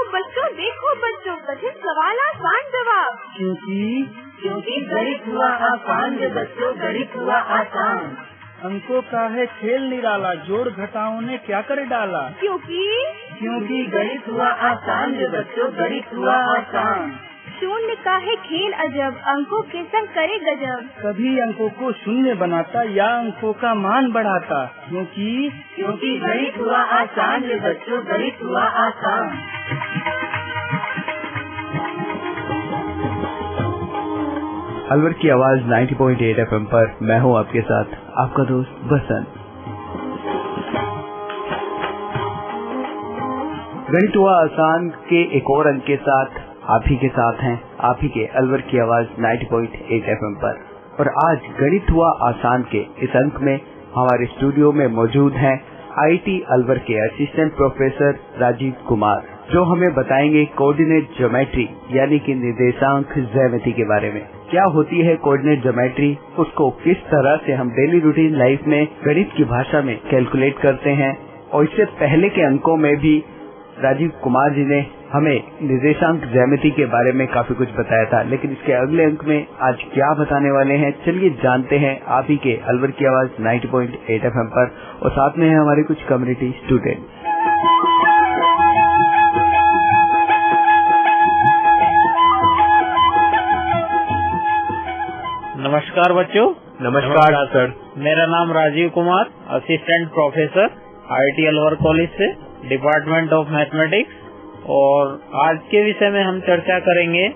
देखो बच्चों, कठिन सवाल आसान जवाब। क्योंकि गणित हुआ आसान रे बच्चों, गणित हुआ आसान। अंकों का है खेल निराला, जोड़ घटाओं ने क्या कर डाला। क्योंकि गणित हुआ आसान रे बच्चों, गणित हुआ आसान। शून्य का है खेल अजब, अंकों के संग करे गजब। कभी अंकों को शून्य बनाता या अंकों का मान बढ़ाता। क्योंकि गणित हुआ आसान रे बच्चों, गणित हुआ आसान। अलवर की आवाज 90.8 FM पर मैं हूं आपके साथ, आपका दोस्त बसंत। गणित हुआ आसान के एक और अंक के साथ आप ही के साथ हैं, आप ही के अलवर की आवाज 90.8 FM पर। और आज गणित हुआ आसान के इस अंक में हमारे स्टूडियो में मौजूद हैं IIT अलवर के असिस्टेंट प्रोफेसर राजीव कुमार, जो हमें बताएंगे कोऑर्डिनेट ज्योमेट्री यानी कि निर्देशांक ज्यामिति के बारे में। क्या होती है कोऑर्डिनेट ज्योमेट्री, उसको किस तरह से हम डेली रूटीन लाइफ में गणित की भाषा में कैलकुलेट करते हैं। और इससे पहले के अंकों में भी राजीव कुमार जी ने हमें निर्देशांक ज्यामिति के बारे में काफी कुछ बताया था, लेकिन इसके अगले अंक में आज क्या बताने वाले हैं, चलिए जानते हैं आप ही के अलवर की आवाज 90.8 FM पर। और साथ में है हमारे कुछ कम्युनिटी स्टूडेंट। नमस्कार बच्चों। नमस्कार सर। मेरा नाम Rajeev Kumar, assistant professor IIT Alwar college से, डिपार्टमेंट ऑफ मैथमेटिक्स। और आज के विषय में हम चर्चा करेंगे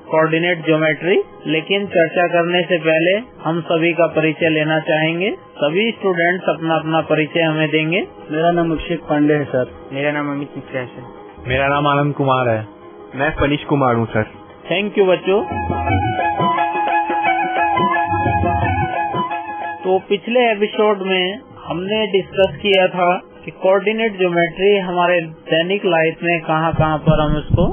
कोऑर्डिनेट ज्योमेट्री। लेकिन चर्चा करने से पहले हम सभी का परिचय लेना चाहेंगे। सभी स्टूडेंट्स अपना अपना परिचय हमें देंगे। मेरा नाम अभिषेक पांडे है सर। मेरा नाम अमित मिश्रा है। मेरा नाम आनंद कुमार है। मैं फनीश कुमार हूँ सर। थैंक यू बच्चों। तो पिछले एपिसोड में हमने डिस्कस किया था कि कोऑर्डिनेट ज्योमेट्री हमारे दैनिक लाइफ में कहाँ कहाँ पर हम इसको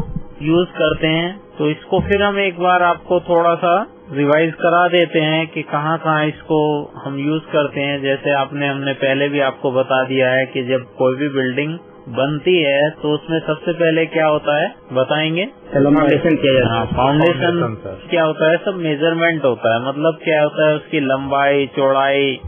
यूज करते हैं। तो इसको फिर हम एक बार आपको थोड़ा सा रिवाइज करा देते हैं कि कहाँ कहाँ इसको हम यूज करते हैं। जैसे हमने पहले भी आपको बता दिया है कि जब कोई भी बिल्डिंग बनती है तो उसमें सबसे पहले क्या होता है बताएंगे? फाउंडेशन किया जाता है। फाउंडेशन क्या होता है? सब मेजरमेंट होता है। मतलब क्या होता है? उसकी लंबाई, चौड़ाई,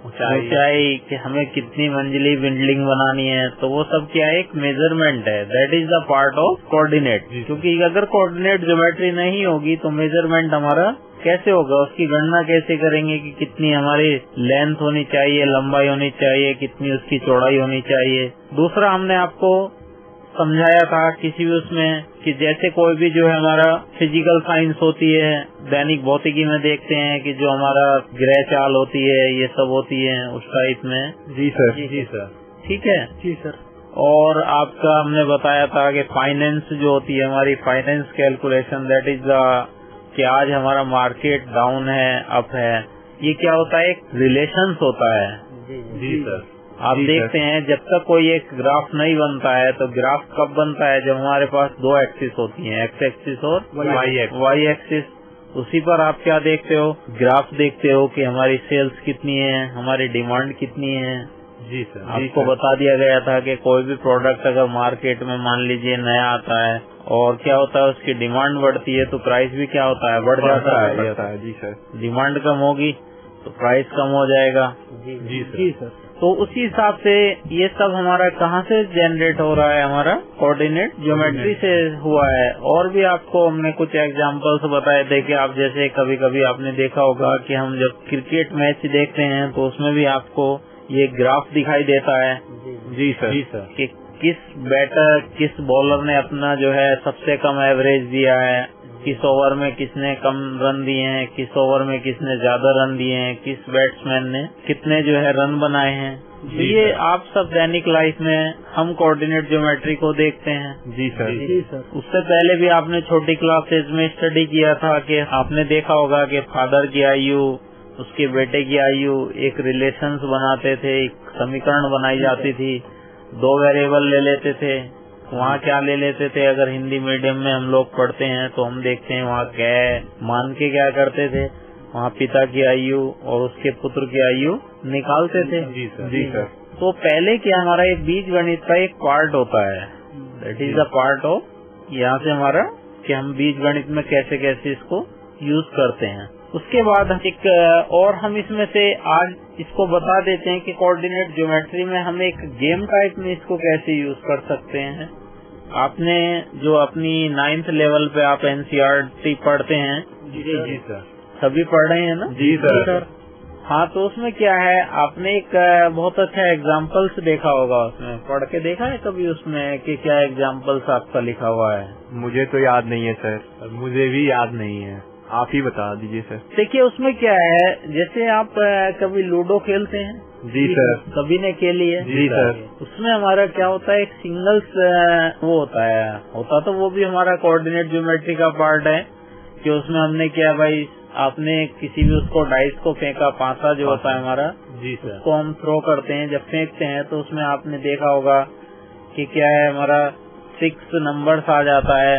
ऊंचाई, कि हमें कितनी मंजिली बिल्डिंग बनानी है, तो वो सब क्या है? एक मेजरमेंट है। That is the part of coordinate. क्योंकि अगर कोऑर्डिनेट ज्योमेट्री नहीं होगी तो मेजरमेंट हमारा कैसे होगा? उसकी गणना कैसे करेंगे कि कितनी हमारी लेंथ होनी चाहिए, लंबाई होनी चाहिए, कितनी उसकी चौड़ाई होनी चाहिए। दूसरा हमने आपको समझाया था किसी भी उसमें कि जैसे कोई भी जो है हमारा फिजिकल साइंस होती है, दैनिक भौतिकी में देखते हैं कि जो हमारा ग्रह चाल होती है, ये सब होती है उस टाइप में। जी सर। जी सर। ठीक है जी सर। और आपका हमने बताया था कि फाइनेंस जो होती है हमारी, finance calculation, that is the कि आज हमारा मार्केट डाउन है, अप है, ये क्या होता है? एक रिलेशंस होता है। जी सर। आप देखते हैं जब तक कोई एक ग्राफ नहीं बनता है तो ग्राफ कब बनता है? जब हमारे पास दो एक्सिस होती हैं, एक्स एक्सिस और वाई एक्सिस। उसी पर आप क्या देखते हो? ग्राफ देखते हो कि हमारी सेल्स कितनी है, हमारी डिमांड कितनी है। जी सर। आपको बता दिया गया था कि कोई भी प्रोडक्ट अगर मार्केट में मान लीजिए नया आता है और क्या होता है? उसकी डिमांड बढ़ती है तो प्राइस भी क्या होता है? बढ़ जाता है। जी सर। डिमांड कम होगी तो प्राइस कम हो जाएगा। जी सर। तो उसी हिसाब से ये सब हमारा कहाँ से जनरेट हो रहा है? हमारा कोऑर्डिनेट ज्योमेट्री से हुआ है। और भी आपको हमने कुछ एग्जांपल्स बताए थे कि आप जैसे कभी कभी आपने देखा होगा कि हम जब क्रिकेट मैच देखते हैं तो उसमें भी आपको ये ग्राफ दिखाई देता है। जी सर। कि किस बॉलर ने अपना जो है सबसे कम एवरेज दिया है, किस ओवर में किसने कम रन दिए हैं, किस ओवर में किसने ज्यादा रन दिए हैं, किस बैट्समैन ने कितने जो है रन बनाए हैं। तो ये आप सब दैनिक लाइफ में हम कोऑर्डिनेट ज्योमेट्री को देखते हैं। जी सर। उससे पहले भी आपने छोटी क्लासेज में स्टडी किया था कि आपने देखा होगा कि फादर की आयु, उसके बेटे की आयु, एक रिलेशंस बनाते थे, एक समीकरण बनाई जाती थी, दो वेरिएबल ले लेते थे। वहाँ क्या ले लेते थे? अगर हिंदी मीडियम में हम लोग पढ़ते हैं तो हम देखते हैं वहाँ मान के क्या करते थे? वहाँ पिता की आयु और उसके पुत्र की आयु निकालते थे। जी सर। तो पहले क्या हमारा एक बीज गणित का एक पार्ट होता है, that is the part of यहाँ से हमारा कि हम बीज गणित में कैसे कैसे इसको यूज करते हैं। उसके बाद एक और हम इसमें से आज इसको बता देते हैं कि कोऑर्डिनेट ज्योमेट्री में हम एक गेम टाइप में इसको कैसे यूज कर सकते हैं। आपने जो अपनी 9th लेवल पे आप NCERT पढ़ते हैं, जी सर। सभी पढ़ रहे हैं ना? जी सर। हाँ, तो उसमें क्या है, आपने एक बहुत अच्छा एग्जाम्पल्स देखा होगा, उसमें पढ़ के देखा है कभी उसमें कि क्या एग्जाम्पल्स आपका लिखा हुआ है? मुझे तो याद नहीं है सर, मुझे भी याद नहीं है, आप ही बता दीजिए सर। देखिए उसमें क्या है, जैसे आप कभी लूडो खेलते हैं? जी सर। सभी ने खेली है? जी सर। उसमें हमारा क्या होता है, एक सिंगल्स वो होता तो वो भी हमारा कोऑर्डिनेट ज्योमेट्री का पार्ट है कि उसमें हमने क्या भाई, आपने किसी भी उसको डाइस को फेंका, पासा जो होता है हमारा, जी सर, उसको हम थ्रो करते हैं। जब फेंकते हैं तो उसमें आपने देखा होगा कि क्या है, हमारा 6 नंबर्स आ जाता है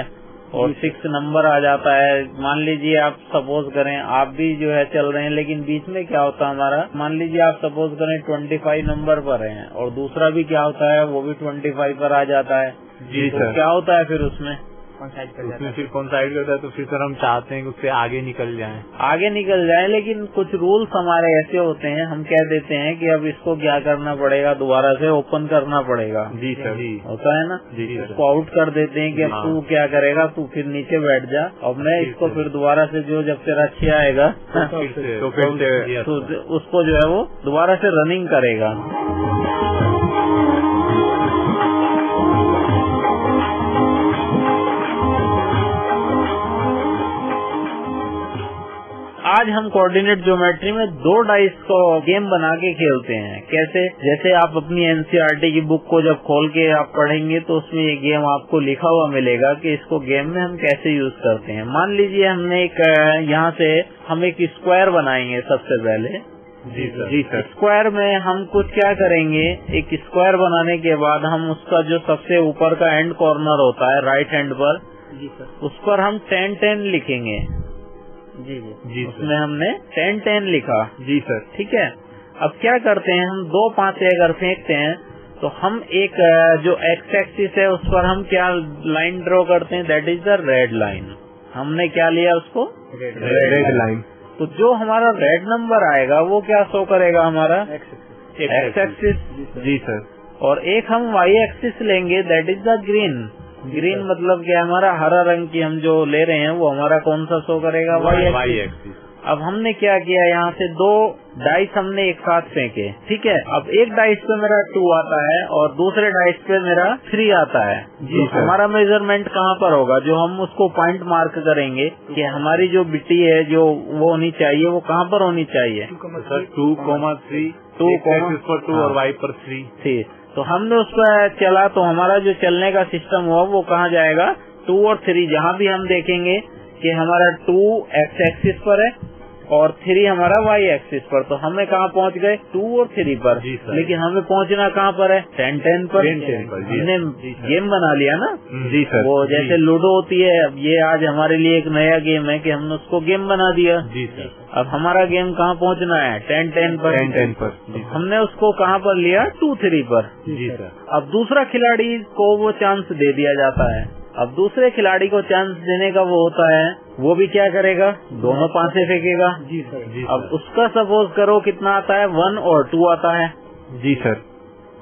और 6 नंबर आ जाता है। मान लीजिए आप सपोज करें, आप भी जो है चल रहे हैं, लेकिन बीच में क्या होता है हमारा, मान लीजिए आप सपोज करें 25 नंबर पर हैं और दूसरा भी क्या होता है, वो भी 25 पर आ जाता है। जी तो सर। क्या होता है फिर उसमें उसमें फिर कोइंसाइड करता है, तो फिर सर हम चाहते हैं कि उससे आगे निकल जाएं। लेकिन कुछ रूल्स हमारे ऐसे होते हैं, हम कह देते हैं कि अब इसको क्या करना पड़ेगा, दोबारा से ओपन करना पड़ेगा। जी सर। होता है ना? जी सर। उसको आउट कर देते हैं कि अब तू क्या करेगा, तू फिर नीचे बैठ जा और मैं इसको फिर दोबारा से जो जब तेरा 6 आएगा तो उसको जो है वो दोबारा से रनिंग करेगा। आज हम कोऑर्डिनेट ज्योमेट्री में 2 डाइस को गेम बना के खेलते हैं। कैसे? जैसे आप अपनी NCERT की बुक को जब खोल के आप पढ़ेंगे तो उसमें ये गेम आपको लिखा हुआ मिलेगा कि इसको गेम में हम कैसे यूज करते हैं। मान लीजिए हमने एक यहाँ से हम एक स्क्वायर बनाएंगे सबसे पहले। जी सर। जी सर। स्क्वायर में हम कुछ क्या करेंगे, एक स्क्वायर बनाने के बाद हम उसका जो सबसे ऊपर का एंड कॉर्नर होता है राइट हैंड पर, जी सर, उस पर हम 10-10 लिखेंगे। जी उसमें हमने 10-10 लिखा। जी सर। ठीक है। अब क्या करते हैं, हम 2 5 अगर फेंकते हैं तो हम एक जो एक्स एक्सिस है उस पर हम क्या लाइन ड्रॉ करते हैं, that is the red line. हमने क्या लिया उसको, रेड लाइन। तो जो हमारा रेड नंबर आएगा वो क्या शो करेगा, हमारा एक्स एक्सिस। जी सर। और एक हम वाई एक्सिस लेंगे, that is the green. Green मतलब क्या, हमारा हरा रंग की हम जो ले रहे हैं वो हमारा कौन सा शो करेगा, वाई एक्सिस। अब हमने क्या किया, यहाँ से 2 डाइस हमने एक साथ फेंके। ठीक है। अब एक डाइस पे मेरा 2 आता है और दूसरे डाइस पे मेरा 3 आता है। जी सर। हमारा मेजरमेंट कहाँ पर होगा, जो हम उसको पॉइंट मार्क करेंगे कि हमारी जो बिट्टी है जो वो होनी चाहिए, वो कहाँ पर होनी चाहिए, सर 2,3 2 और y पर 3। ठीक। तो हमने उस पर चला तो हमारा जो चलने का सिस्टम हुआ वो कहाँ जाएगा, 2 और 3। जहाँ भी हम देखेंगे कि हमारा 2 एक्स एक्सिस पर है और 3 हमारा वाई एक्सिस पर, तो हमें कहाँ पहुँच गए, 2 और 3 पर। लेकिन हमें पहुँचना कहाँ पर है, 10-10 पर। हमने गेम बना लिया ना। जी सर। वो जैसे लूडो होती है, अब ये आज हमारे लिए एक नया गेम है कि हमने उसको गेम बना दिया। जी सर। अब हमारा गेम कहाँ पहुँचना है, 10-10 पर। 10-10 पर। हमने उसको कहाँ पर लिया, 2-3 पर। जी सर। अब दूसरा खिलाड़ी को वो चांस दे दिया जाता है। अब दूसरे खिलाड़ी को चांस देने का वो होता है, वो भी क्या करेगा, दोनों पासे फेंकेगा। जी सर। जी अब उसका सपोज करो कितना आता है, 1 और 2 आता है। जी सर।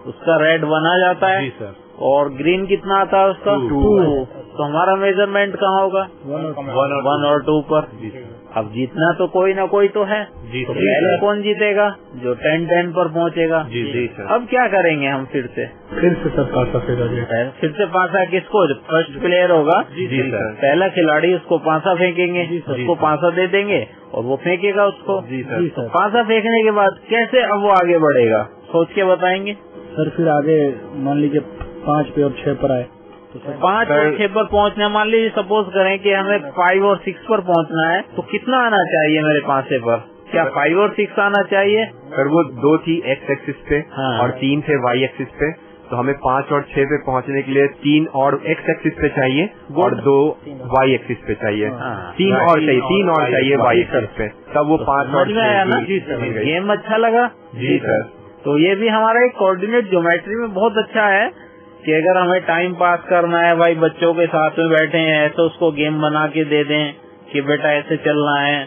उसका रेड 1 आ जाता है। जी सर। और ग्रीन कितना आता है उसका, 2। तो हमारा मेजरमेंट कहाँ होगा, 1 और 2 पर। अब जीतना तो कोई ना कोई तो है। जी तो सर। पहले कौन जीतेगा, जो 10-10 पर पहुँचेगा। जी जी सर। अब क्या करेंगे हम फिर से सर पासा फेंका, फिर से पासा किसको, फर्स्ट प्लेयर होगा। जी सर। पहला खिलाड़ी उसको पासा फेंकेंगे, उसको पासा दे देंगे और वो फेंकेगा उसको। जी सर। पासा फेंकने के बाद कैसे अब वो आगे बढ़ेगा, सोच के बताएंगे सर। फिर आगे मान लीजिए 5 पे और 6 पर आए तो सर 5 और 6 पर पहुंचना, मान लीजिए सपोज करें कि हमें 5 और 6 पर पहुंचना है, तो कितना आना चाहिए मेरे पासे पर, क्या 5 और 6 आना चाहिए? सर वो 2 थी एक्स एक्सिस पे और 3 थे वाई एक्सिस पे, तो हमें 5 और 6 पे पहुंचने के लिए 3 और एक्स एक्सिस पे चाहिए और 2 वाई एक्सिस पे चाहिए। 3 और चाहिए वाई एक्सिस पे, तब वो 5 और 6 आया ना। गेम अच्छा लगा। जी सर। तो ये भी हमारा एक कोऑर्डिनेट ज्योमेट्री में बहुत अच्छा है कि अगर हमें टाइम पास करना है भाई, बच्चों के साथ में बैठे हैं, ऐसे उसको गेम बना के दे दें कि बेटा ऐसे चलना है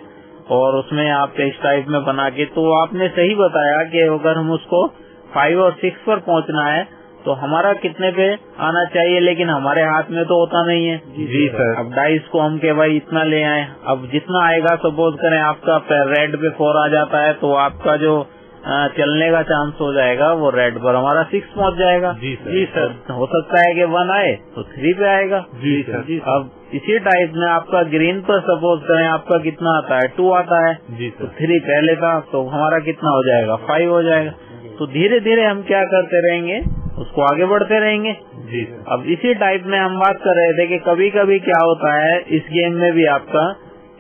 और उसमें आप इस टाइप में बना के, तो आपने सही बताया कि अगर हम उसको 5 और 6 पर पहुंचना है तो हमारा कितने पे आना चाहिए, लेकिन हमारे हाथ में तो होता नहीं है। जी सर। अब डाइस को हम के भाई इतना ले आए, अब जितना आएगा सपोज करें आपका रेड पे 4 आ जाता है तो आपका जो चलने का चांस हो जाएगा वो रेड पर हमारा 6 पहुंच जाएगा। जी सर। जी सर। हो सकता है कि 1 आए तो 3 पे आएगा। जी सर। अब इसी टाइप में आपका ग्रीन पर सपोज करें आपका कितना आता है, 2 आता है। जी तो सर। 3 पहले था तो हमारा कितना हो जाएगा, 5 हो जाएगा। तो धीरे धीरे हम क्या करते रहेंगे, उसको आगे बढ़ते रहेंगे। जी सर। अब इसी टाइप में हम बात कर रहे थे कि कभी कभी क्या होता है इस गेम में भी आपका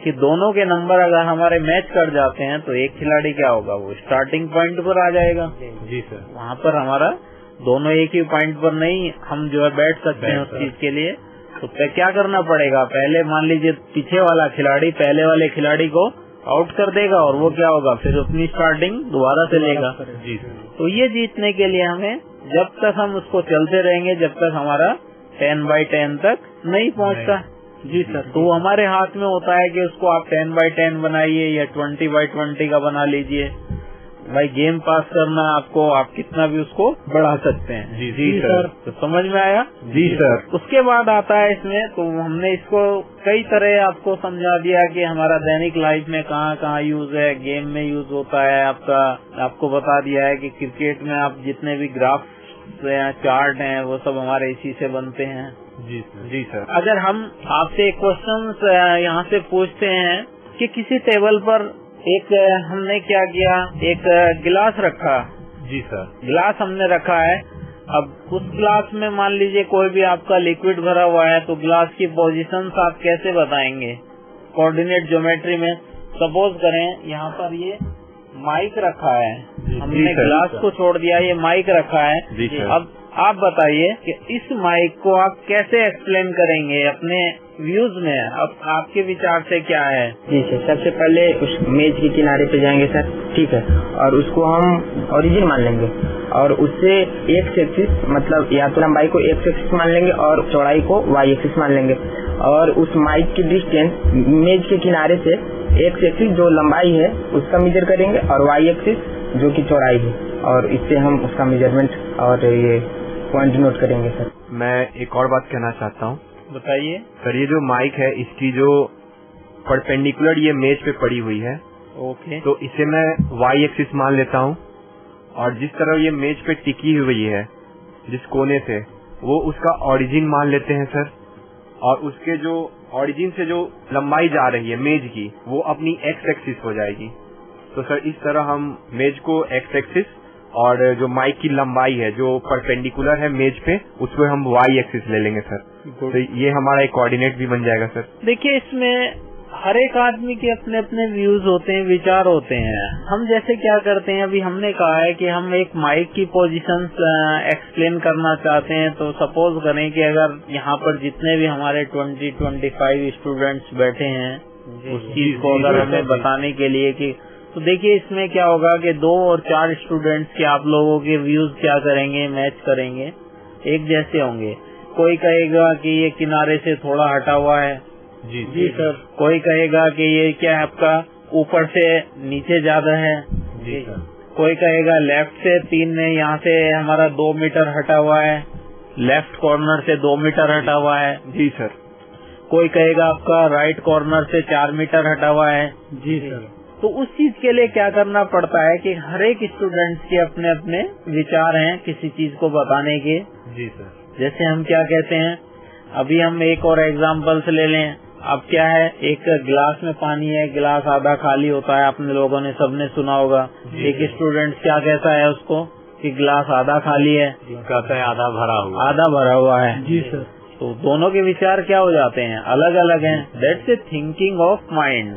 कि दोनों के नंबर अगर हमारे मैच कर जाते हैं तो एक खिलाड़ी क्या होगा, वो स्टार्टिंग पॉइंट पर आ जाएगा। जी सर। वहाँ पर हमारा दोनों एक ही पॉइंट पर नहीं हम जो है बैठ सकते हैं उस चीज के लिए। तो क्या करना पड़ेगा, पहले मान लीजिए पीछे वाला खिलाड़ी पहले वाले खिलाड़ी को आउट कर देगा और वो क्या होगा, फिर अपनी स्टार्टिंग दोबारा से लेगा। जी सर। तो ये जीतने के लिए हमें जब तक हम उसको चलते रहेंगे जब तक हमारा 10/10 तक नहीं पहुंचता। जी सर। तो हमारे हाथ में होता है कि उसको आप 10/10 बनाइए या 20/20 का बना लीजिए। भाई गेम पास करना आपको, आप कितना भी उसको बढ़ा सकते हैं। जी सर। तो समझ में आया। जी सर। उसके बाद आता है इसमें, तो हमने इसको कई तरह आपको समझा दिया कि हमारा दैनिक लाइफ में कहाँ कहाँ यूज है, गेम में यूज होता है आपका। आपको बता दिया है कि क्रिकेट में आप जितने भी ग्राफ या चार्ट हैं वो सब हमारे इसी से बनते हैं। जी सर। जी सर। अगर हम आपसे एक क्वेश्चन यहाँ से पूछते हैं कि किसी टेबल पर एक हमने क्या किया, एक गिलास रखा। जी सर। गिलास हमने रखा है, अब उस गिलास में मान लीजिए कोई भी आपका लिक्विड भरा हुआ है तो गिलास की पोजीशन आप कैसे बताएंगे कोऑर्डिनेट ज्योमेट्री में। सपोज करें यहाँ पर ये माइक रखा है, हमने गिलास को छोड़ दिया, ये माइक रखा है। जी सर। अब आप बताइए कि इस माइक को आप कैसे एक्सप्लेन करेंगे अपने व्यूज में, अब आपके विचार से क्या है। जी सर, सबसे पहले उस मेज के किनारे पे जाएंगे सर, ठीक है, और उसको हम ओरिजिन मान लेंगे और उससे एक्स एक्सिस मतलब या तो लंबाई को एक्स एक्सिस मान लेंगे और चौड़ाई को वाई एक्सिस मान लेंगे और उस माइक की डिस्टेंस मेज के किनारे से एक्स एक्सिस जो लंबाई है उसका मेजर करेंगे और वाई एक्सिस जो कि चौड़ाई है और इससे हम उसका मेजरमेंट और ये पॉइंट नोट करेंगे सर। मैं एक और बात कहना चाहता हूँ। बताइए सर, ये जो माइक है इसकी जो परपेंडिकुलर ये मेज पे पड़ी हुई है, ओके, तो इसे मैं वाई एक्सिस मान लेता हूँ और जिस तरह ये मेज पे टिकी हुई है जिस कोने से, वो उसका ओरिजिन मान लेते हैं सर, और उसके जो ओरिजिन से जो लंबाई जा रही है मेज की वो अपनी एक्स एक्सिस हो जाएगी। तो सर इस तरह हम मेज को एक्स एक्सिस और जो माइक की लंबाई है जो परपेंडिकुलर है मेज पे उसको हम वाई एक्सिस ले लेंगे सर। तो ये हमारा एक कोऑर्डिनेट भी बन जाएगा सर। देखिए इसमें हर एक आदमी के अपने अपने व्यूज होते हैं, विचार होते हैं। हम जैसे क्या करते हैं, अभी हमने कहा है कि हम एक माइक की पोजीशन एक्सप्लेन करना चाहते हैं, तो सपोज करें कि अगर यहाँ पर जितने भी हमारे 20-25 स्टूडेंट्स बैठे हैं उस चीज को अगर हमें बताने के लिए कि, तो देखिए इसमें क्या होगा कि 2 और 4 स्टूडेंट्स के आप लोगों के व्यूज क्या करेंगे, मैच करेंगे, एक जैसे होंगे। कोई कहेगा कि ये किनारे से थोड़ा हटा हुआ है। जी सर। कोई कहेगा कि ये क्या है आपका ऊपर से नीचे ज्यादा है। जी सर। कोई कहेगा लेफ्ट से 3 में यहाँ से हमारा 2 मीटर हटा हुआ है, लेफ्ट कॉर्नर से 2 मीटर हटा हुआ है। जी सर। कोई कहेगा आपका राइट कॉर्नर से 4 मीटर हटा हुआ है। जी सर। तो उस चीज के लिए क्या करना पड़ता है कि हर एक स्टूडेंट्स के अपने अपने विचार हैं किसी चीज को बताने के। जी सर। जैसे हम क्या कहते हैं, अभी हम एक और एग्जांपल्स ले लें। अब क्या है, एक गिलास में पानी है, गिलास आधा खाली होता है, अपने लोगों ने सबने सुना होगा। एक स्टूडेंट क्या कहता है उसको कि गिलास आधा खाली है, कहता है आधा भरा हुआ। आधा भरा हुआ है। जी सर। तो दोनों के विचार क्या हो जाते हैं, अलग अलग हैं। That's a thinking of mind.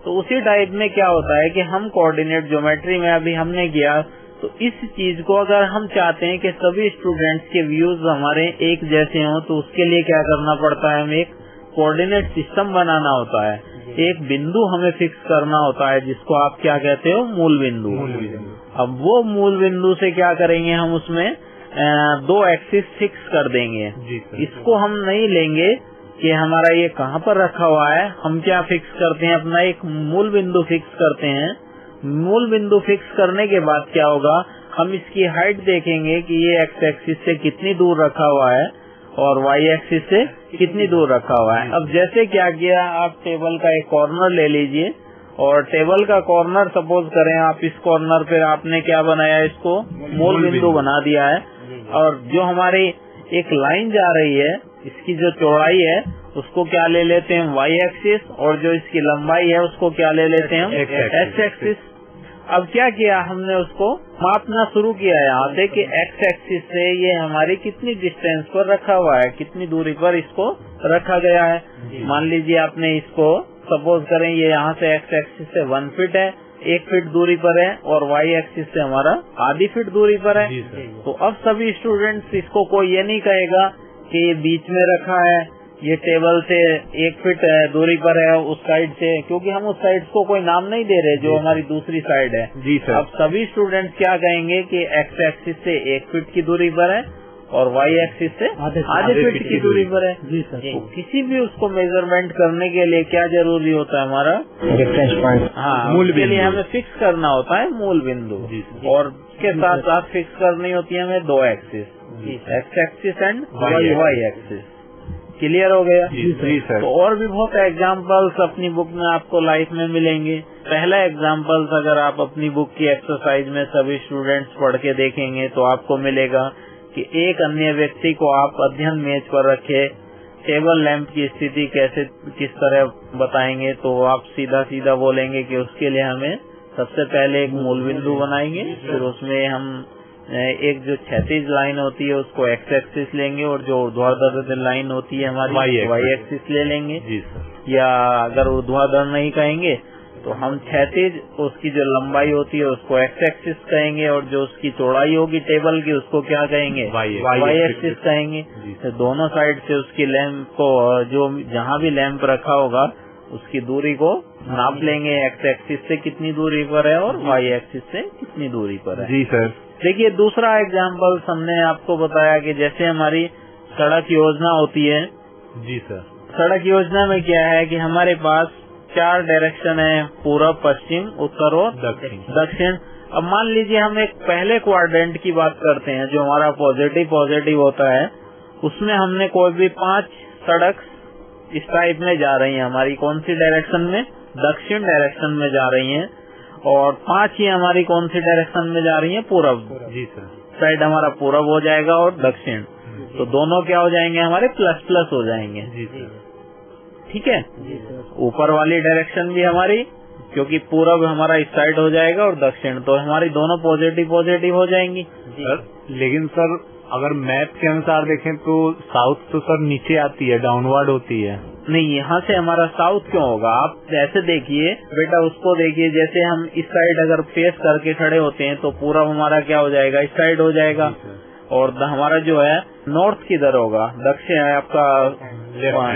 तो उसी टाइप में क्या होता है कि हम कोऑर्डिनेट ज्योमेट्री में अभी हमने किया, तो इस चीज को अगर हम चाहते हैं कि सभी स्टूडेंट्स के व्यूज हमारे एक जैसे हों, तो उसके लिए क्या करना पड़ता है, हमें एक कोऑर्डिनेट सिस्टम बनाना होता है। एक बिंदु हमें फिक्स करना होता है जिसको आप क्या कहते हो, मूल बिंदु। अब वो मूल बिंदु से क्या करेंगे, हम उसमें दो एक्सिस फिक्स कर देंगे। इसको हम नहीं लेंगे कि हमारा ये कहाँ पर रखा हुआ है। हम क्या फिक्स करते हैं, अपना एक मूल बिंदु फिक्स करते हैं। मूल बिंदु फिक्स करने के बाद क्या होगा, हम इसकी हाइट देखेंगे कि ये एक्स एक्सिस से कितनी दूर रखा हुआ है और वाई एक्सिस से कितनी दूर रखा हुआ है। अब जैसे क्या किया, आप टेबल का एक कॉर्नर ले लीजिए और टेबल का कॉर्नर सपोज करें आप, इस कॉर्नर पे आपने क्या बनाया, इसको मूल बिंदु बना दिया है। और जो हमारी एक लाइन जा रही है, इसकी जो चौड़ाई है उसको क्या ले लेते हैं, वाई एक्सिस, और जो इसकी लंबाई है उसको क्या ले लेते हैं, एक्स एक्सिस। अब क्या किया हमने, उसको मापना शुरू किया यहाँ से कि एक्स एक्सिस से ये हमारी कितनी डिस्टेंस पर रखा हुआ है, कितनी दूरी पर इसको रखा गया है। मान लीजिए आपने इसको सपोज करें ये यहाँ से एक्स एक्सिस से 1 फीट है, 1 फीट दूरी पर है, और वाई एक्सिस से हमारा आधी फीट दूरी पर है। तो अब सभी स्टूडेंट्स इसको कोई ये नहीं कहेगा कि ये बीच में रखा है, ये टेबल से 1 फीट दूरी पर है उस साइड से, क्योंकि हम उस साइड को कोई नाम नहीं दे रहे जो हमारी दूसरी साइड है। जी सर। अब सभी स्टूडेंट्स क्या कहेंगे कि एक्स एक्सिस से 1 फीट की दूरी पर है और वाई एक्सिस से आधे फीट की दूरी पर है। जी सर। तो किसी भी उसको मेजरमेंट करने के लिए क्या जरूरी होता है, हमारा रेफरेंस पॉइंट। हाँ, मूल के लिए हमें फिक्स करना होता है मूल बिंदु, और के साथ साथ फिक्स करनी होती है हमें 2 axis, X axis and Y axis. Clear हो गया? जी सर। तो और भी बहुत एग्जाम्पल्स अपनी बुक में आपको लाइफ में मिलेंगे। पहला एग्जाम्पल्स अगर आप अपनी बुक की एक्सरसाइज में सभी स्टूडेंट्स पढ़ के देखेंगे तो आपको मिलेगा कि एक अन्य व्यक्ति को आप अध्ययन मेज पर रखे, टेबल लैंप की स्थिति कैसे किस तरह बताएंगे, तो आप सीधा सीधा बोलेंगे कि उसके लिए हमें सबसे पहले एक मूल बिंदु बनाएंगे, फिर उसमें हम एक जो क्षैतिज लाइन होती है उसको एक्स एक्सिस लेंगे, और जो ऊर्ध्वाधर लाइन होती है हमारी वाई एक्सिस ले लेंगे। जी सर। या अगर ऊर्ध्वाधर नहीं कहेंगे तो हम क्षैतिज, उसकी जो लंबाई होती है उसको एक्स एक्सिस कहेंगे, और जो उसकी चौड़ाई होगी टेबल की उसको क्या कहेंगे, वाई एक्सिस कहेंगे। तो दोनों साइड से उसकी लैंप को, जो जहाँ भी लैंप रखा होगा उसकी दूरी को नाप लेंगे, एक्स एक्सिस से कितनी दूरी पर है और वाई एक्सिस से कितनी दूरी पर है। जी सर। देखिए दूसरा एग्जाम्पल हमने आपको बताया कि जैसे हमारी सड़क योजना होती है। जी सर। सड़क योजना में क्या है कि हमारे पास 4 डायरेक्शन है, पूर्व, पश्चिम, उत्तर और दक्षिण। अब मान लीजिए हम एक पहले क्वाड्रेंट की बात करते हैं जो हमारा पॉजिटिव होता है, उसमें हमने कोई भी 5 सड़क इस टाइप में जा रही है, हमारी कौन सी डायरेक्शन में, दक्षिण डायरेक्शन में जा रही हैं, और 5 ही हमारी कौन सी डायरेक्शन में जा रही है, पूरब। जी सर। साइड हमारा पूरब हो जाएगा और दक्षिण, तो दोनों क्या हो जाएंगे, हमारे प्लस प्लस हो जाएंगे। जी सर। ठीक है। ऊपर वाली डायरेक्शन भी हमारी, क्योंकि पूरब हमारा इस साइड हो जाएगा और दक्षिण, तो हमारी दोनों पॉजिटिव हो जाएंगी। सर लेकिन सर अगर मैप के अनुसार देखें तो साउथ तो सर नीचे आती है, डाउनवर्ड होती है। नहीं, यहाँ से हमारा साउथ क्यों होगा, आप ऐसे देखिए बेटा, उसको देखिए, जैसे हम इस साइड अगर फेस करके खड़े होते हैं तो पूरा हमारा क्या हो जाएगा, इस साइड हो जाएगा, और हमारा जो है नॉर्थ किधर होगा, दक्षिण है आपका,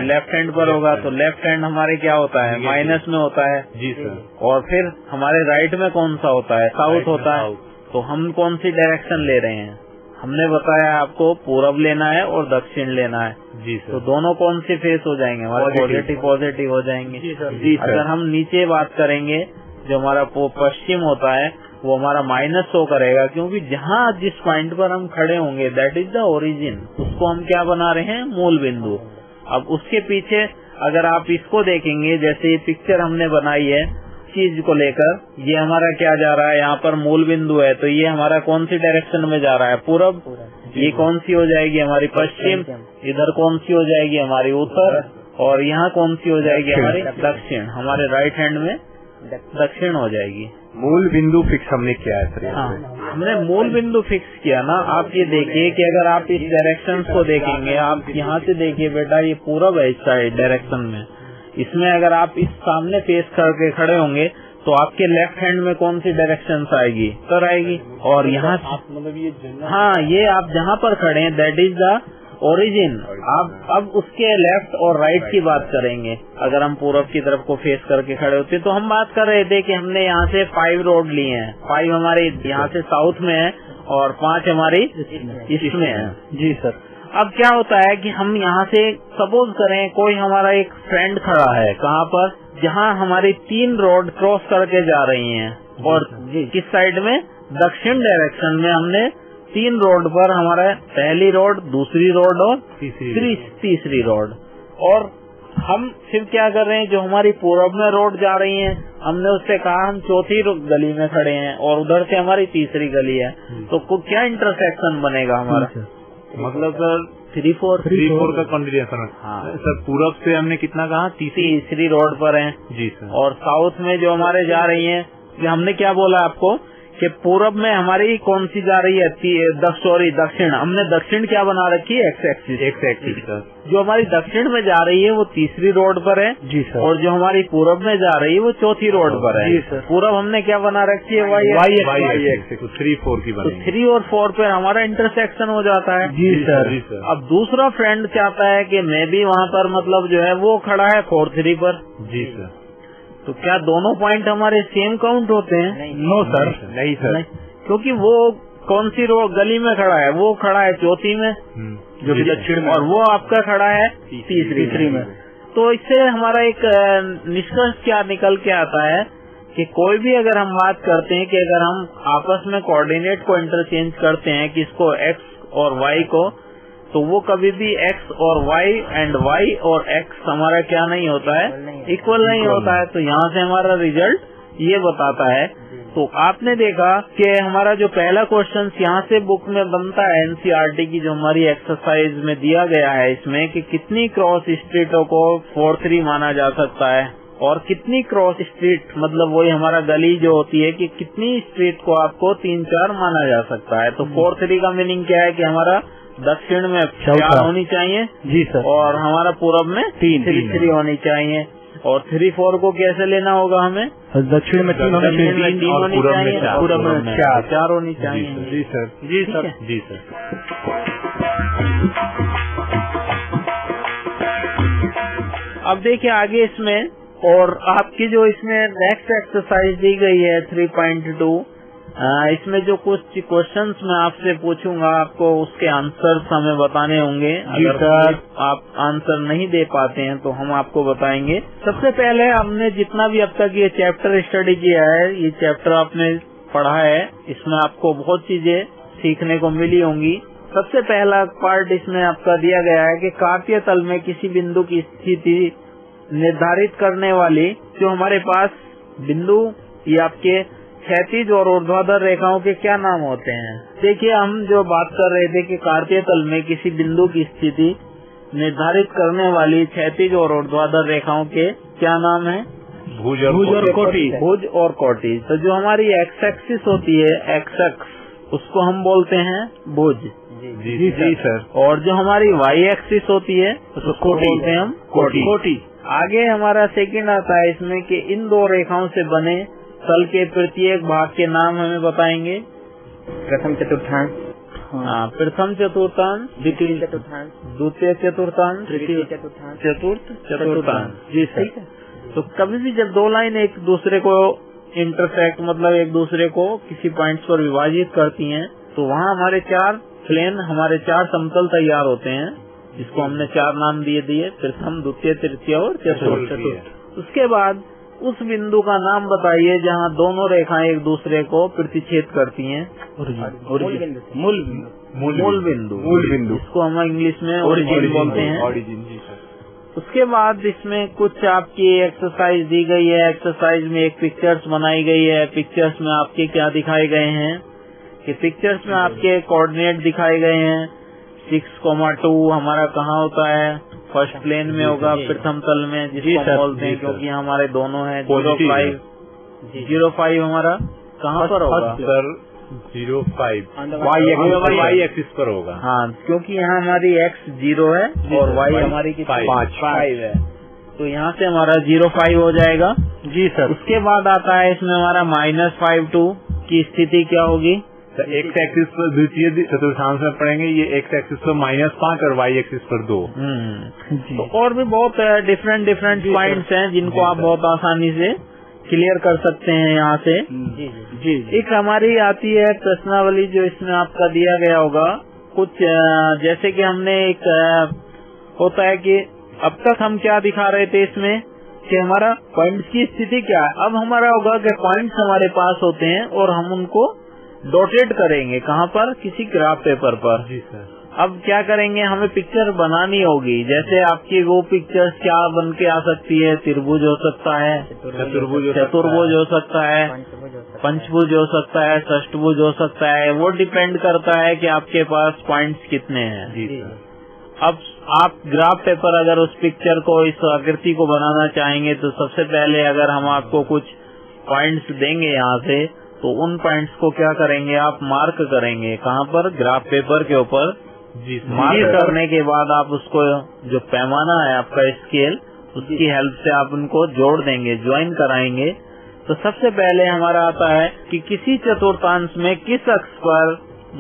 लेफ्ट हैंड पर होगा, तो लेफ्ट हैंड हमारे क्या होता है, माइनस में होता है। जी सर। और फिर हमारे राइट में कौन सा होता है, साउथ होता है। तो हम कौन सी डायरेक्शन ले रहे हैं, हमने बताया आपको पूरब लेना है और दक्षिण लेना है। जी सर। तो दोनों कौन से फेस हो जाएंगे, हमारे पॉजिटिव हो जाएंगे। जी सर। अगर हम नीचे बात करेंगे, जो हमारा पश्चिम होता है वो हमारा माइनस शो करेगा, क्योंकि जहाँ जिस पॉइंट पर हम खड़े होंगे दैट इज द ओरिजिन, उसको हम क्या बना रहे हैं, मूल बिंदु। अब उसके पीछे अगर आप इसको देखेंगे, जैसे ये पिक्चर हमने बनाई है चीज को लेकर, ये हमारा क्या जा रहा है, यहाँ पर मूल बिंदु है, तो ये हमारा कौन सी डायरेक्शन में जा रहा है, पूरब। ये कौन सी हो जाएगी, हमारी पश्चिम। इधर कौन सी हो जाएगी, हमारी उत्तर। और यहाँ कौन सी हो जाएगी, हमारी दक्षिण। हमारे राइट हैंड में दक्षिण हो जाएगी। मूल बिंदु फिक्स हमने किया है सर। हाँ, हमने मूल बिंदु फिक्स किया ना। आप ये देखिए कि अगर आप इस डायरेक्शन को देखेंगे, आप यहाँ से देखिए बेटा, ये पूरब है इस साइड डायरेक्शन में, इसमें अगर आप इस सामने फेस करके खड़े होंगे तो आपके लेफ्ट हैंड में कौन सी डायरेक्शन आएगी, उत्तर आएगी। और यहाँ मतलब ये, हाँ, ये आप जहाँ पर खड़े हैं दैट इज द ओरिजिन। आप अब उसके लेफ्ट और राइट की बात करेंगे। अगर हम पूरब की तरफ को फेस करके खड़े होते तो हम बात कर रहे थे कि हमने यहाँ से 5 रोड लिए हैं, 5 हमारे यहाँ से साउथ में है और 5 हमारी इसमें है। जी सर। अब क्या होता है कि हम यहाँ से सपोज करें कोई हमारा एक फ्रेंड खड़ा है, कहाँ पर, जहाँ हमारी 3 रोड क्रॉस करके जा रही हैं, और किस साइड में, दक्षिण डायरेक्शन में हमने 3 रोड पर हमारा पहली रोड, दूसरी रोड और तीसरी रोड, और हम फिर क्या कर रहे हैं, जो हमारी पूर्व में रोड जा रही है, हमने उससे कहा हम चौथी गली में खड़े हैं और उधर से हमारी तीसरी गली है, तो क्या इंटरसेक्शन बनेगा हमारा, मतलब सर 3-4 का कंटिन्यूएशन। हाँ सर, पूरब से हमने कितना कहा, तीसरी रोड पर है जी सर। और साउथ में जो हमारे जा रही है, हमने क्या बोला आपको कि पूरब में हमारी कौन सी जा रही है, दक्षिण, हमने दक्षिण क्या बना रखी है, एक्स एक्सिस सर। जो हमारी दक्षिण में जा रही है वो तीसरी रोड पर है जी सर, और जो हमारी पूरब में जा रही है वो चौथी रोड पर है जी सर। पूरब हमने क्या बना रखी है, वाई एक्सिस 3-4 की बनेगी। 3 और 4 पे हमारा इंटरसेक्शन हो जाता है जी सर। अब दूसरा फ्रेंड चाहता है कि मैं भी वहाँ पर, मतलब जो है वो खड़ा है 4-3 पर जी सर, तो क्या दोनों पॉइंट हमारे सेम काउंट होते हैं? नो सर, नहीं सर, क्योंकि वो कौन सी गली में खड़ा है, वो खड़ा है चौथी में जो कि दक्षिण में, और वो आपका खड़ा है तीसरी में। तो इससे हमारा एक निष्कर्ष क्या निकल के आता है कि कोई भी अगर हम बात करते हैं कि अगर हम आपस में कोऑर्डिनेट को इंटरचेंज करते हैं, किसको, एक्स और वाई को, तो वो कभी भी एक्स और वाई एंड वाई और एक्स हमारा क्या नहीं होता है, इक्वल नहीं होता है। तो यहाँ से हमारा रिजल्ट ये बताता है। तो आपने देखा कि हमारा जो पहला क्वेश्चन यहाँ से बुक में बनता है, एनसीईआरटी की जो हमारी एक्सरसाइज में दिया गया है, इसमें कि कितनी क्रॉस स्ट्रीटों को 4-3 माना जा सकता है और कितनी क्रॉस स्ट्रीट, मतलब वही हमारा गली जो होती है, कि कितनी स्ट्रीट को आपको 3-4 माना जा सकता है। तो 4-3 का मीनिंग क्या है कि हमारा दक्षिण में 4 होनी चाहिए जी सर, और हमारा पूरब में 3 होनी चाहिए। और 3-4 को कैसे लेना होगा हमें, दक्षिण में 3 होनी चाहिए, पूरब में 4 होनी चाहिए। जी सर, जी सर, जी सर। अब देखिए आगे इसमें, और आपकी जो इसमें नेक्स्ट एक्सरसाइज दी गई है 3.2, इसमें जो कुछ क्वेश्चंस मैं आपसे पूछूंगा, आपको उसके आंसर्स हमें बताने होंगे। अगर आप आंसर नहीं दे पाते हैं तो हम आपको बताएंगे। सबसे पहले हमने जितना भी अब तक ये चैप्टर स्टडी किया है, ये चैप्टर आपने पढ़ा है, इसमें आपको बहुत चीजें सीखने को मिली होंगी। सबसे पहला पार्ट इसमें आपका दिया गया है कि कार्तीय तल में किसी बिंदु की स्थिति निर्धारित करने वाली जो हमारे पास बिंदु या आपके क्षैतिज और ऊर्ध्वाधर रेखाओं के क्या नाम होते हैं। देखिए हम जो बात कर रहे थे कि कार्तीय तल में किसी बिंदु की स्थिति निर्धारित करने वाली क्षैतिज और ऊर्ध्वाधर रेखाओं के क्या नाम है, भुज और कोटि। भुज और कोटि। तो जो हमारी एक्स एक्सिस होती है, एक्स एक्स, उसको हम बोलते हैं भुज। जी सर। और जो हमारी वाई एक्सिस होती है उसको बोलते हैं हम कोटि। आगे हमारा सेकंड आता है इसमें कि इन 2 रेखाओं से बने तल के प्रत्येक भाग के नाम हमें बताएंगे। प्रथम चतुर्थांश, प्रथम चतुर्थांश, द्वितीय चतुर्थांश, द्वितीय चतुर्थांश, तृतीय चतुर्थांश, चतुर्थ चतुर्थांश। जी सर। तो कभी भी जब 2 लाइन एक दूसरे को इंटरसेक्ट, मतलब एक दूसरे को किसी पॉइंट्स पर विभाजित करती हैं, तो वहाँ हमारे 4 प्लेन, हमारे 4 समतल तैयार होते हैं, जिसको हमने 4 नाम दिए, प्रथम, द्वितीय, तृतीय और चतुर्थ। उसके बाद उस बिंदु का नाम बताइए जहाँ दोनों रेखाएं एक दूसरे को प्रतिच्छेद करती हैं। मूल बिंदु, इसको हम इंग्लिश में ओरिजिन बोलते हैं। उसके बाद इसमें कुछ आपकी एक्सरसाइज दी गई है। एक्सरसाइज में एक पिक्चर्स बनाई गई है। पिक्चर्स में आपके क्या दिखाए गए हैं कि पिक्चर्स में आपके कोऑर्डिनेट दिखाए गए हैं। 6,2 हमारा कहाँ होता है, फर्स्ट प्लेन में होगा, प्रथम तल में, जिसको हम बोलते हैं, क्योंकि हमारे दोनों है। 0,5 हमारा कहाँ पर होगा सर, 0,5 वाई एक्सिस पर होगा। हाँ, क्योंकि यहाँ हमारी x 0 है और y हमारी 5 है, तो यहाँ से हमारा 0,5 हो जाएगा। जी सर। उसके बाद आता है इसमें हमारा -5,2 की स्थिति क्या होगी। एक्स एक्सिस पर द्वितीय चतुर्थांश में पढ़ेंगे, ये एक्स एक्सिस पर -5 और वाई एक्सिस पर 2। तो और भी बहुत डिफरेंट पॉइंट्स हैं जिनको आप बहुत आसानी से क्लियर कर सकते हैं यहाँ से। जी एक हमारी आती है प्रश्नावली जो इसमें आपका दिया गया होगा कुछ जैसे कि हमने एक होता है कि अब तक हम क्या दिखा रहे थे इसमें कि हमारा पॉइंट्स की स्थिति क्या है। अब हमारा होगा कि पॉइंट्स हमारे पास होते हैं और हम उनको डॉटेड करेंगे कहाँ पर, किसी ग्राफ पेपर पर। जी सर। अब क्या करेंगे, हमें पिक्चर बनानी होगी। जैसे आपकी वो पिक्चर्स क्या बन के आ सकती है, त्रिभुज हो सकता है, चतुर्भुज हो सकता है, पंचभुज हो सकता है, षष्टभुज हो सकता है। वो डिपेंड करता है कि आपके पास पॉइंट्स कितने हैं। जी सर। अब आप ग्राफ पेपर अगर उस पिक्चर को, इस आकृति को बनाना चाहेंगे तो सबसे पहले अगर हम आपको कुछ पॉइंट्स देंगे यहाँ से, तो उन पॉइंट्स को क्या करेंगे, आप मार्क करेंगे कहाँ पर, ग्राफ पेपर के ऊपर। जी मार्क करने के बाद आप उसको जो पैमाना है आपका स्केल, उसकी हेल्प से आप उनको जोड़ देंगे, ज्वाइन कराएंगे। तो सबसे पहले हमारा आता है कि किसी चतुर्थांश में किस अक्ष पर